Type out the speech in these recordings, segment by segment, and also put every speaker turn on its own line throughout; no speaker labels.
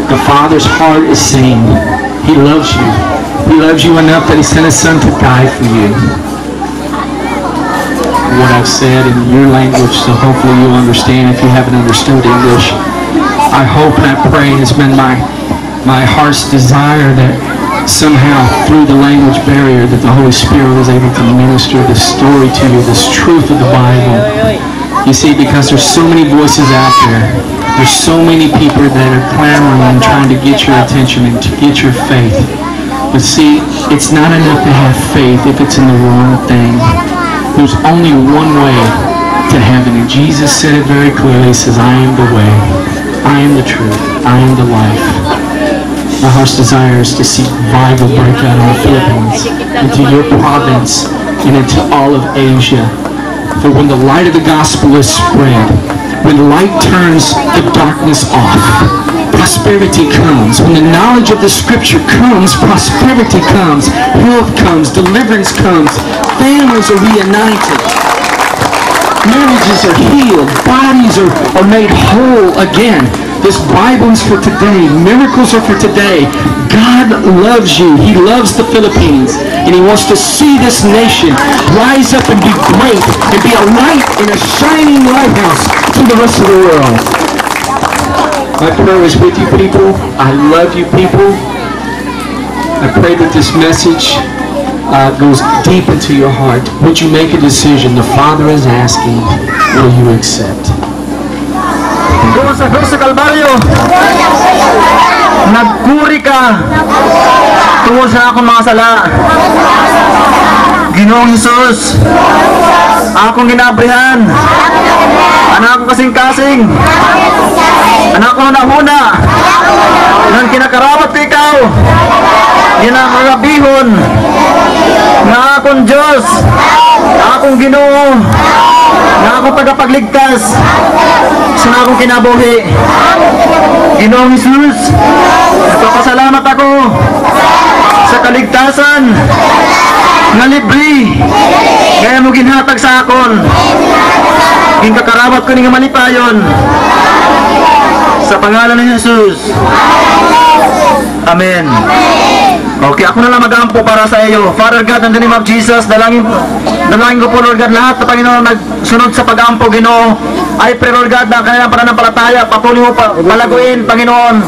The Father's heart is saying, He loves you. He loves you enough that He sent His Son to die for you. What I've said in your language, so hopefully you'll understand if you haven't understood English. I hope and I pray, and it's been my heart's desire that somehow through the language barrier that the Holy Spirit was able to minister this story to you, this truth of the Bible. You see, because there's so many voices out there. There's so many people that are clamoring and trying to get your attention and to get your faith. But see, it's not enough to have faith if it's in the wrong thing. There's only one way to heaven, and Jesus said it very clearly. He says, I am the way, I am the truth, I am the life. My heart's desire is to see revival break out in the Philippines, into your province, and into all of Asia. For when the light of the gospel is spread, when light turns the darkness off, prosperity comes. When the knowledge of the Scripture comes, prosperity comes, health comes, deliverance comes, families are reunited, marriages are healed, bodies are made whole again. This Bible is for today. Miracles are for today. God loves you. He loves the Philippines. And He wants to see this nation rise up and be great and be a light in a shining lighthouse to the rest of the world. My prayer is with you people. I love you people. I pray that this message goes deep into your heart. Would you make a decision? The Father is asking, will you accept?
Doon sa Cruz sa Kalbaryo, nagkuri ka tungkol sa akong mga sala. Ginoong Jesus, akong ginabrihan, anak ko kasing-kasing, anak ko na-huna, nang kinakarawat ko ikaw, ginakagabihon, na akong Diyos, akong Ginoo, na akong tagapagligtas, sa akong kinabuhi. Ginoong Jesus, nagpapasalamat ako sa kaligtasan na libre kaya mo ginhatag sa akon. Ginakakarawat ko ning malipayon sa pangalan ni Jesus. Amen. Okay, ako na lang mag-ampo para sa iyo. Father God, in the name of Jesus, dalangin ko po, Lord God, lahat na Panginoon nagsunod sa pag-ampo, Ginoo. I pray, Lord God, na kanilang pananampalataya, patuloy mo palaguin, Panginoon.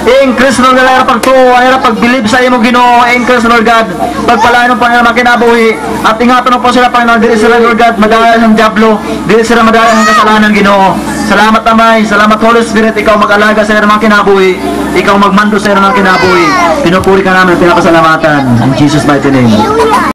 Increase, Lord God, ayara pagtuo, ayara pagbilib sa iyo mo, Ginoo. Increase, Lord God, pagpalain mo, Panginoon, makinabuhi. At ingatan mo po sila, Panginoon, dili sila, Lord God, madaya ng diablo, dili sila madaya ng kasalanan, Ginoo. Salamat, Amay. Salamat, Holy Spirit. Ikaw mag-alaga sa iyo ng kinabuhi. Ikaw magmando sa iyo ng kinabuhi. Pinupuri ka namin, pinapasalamatan. In Jesus' mighty name.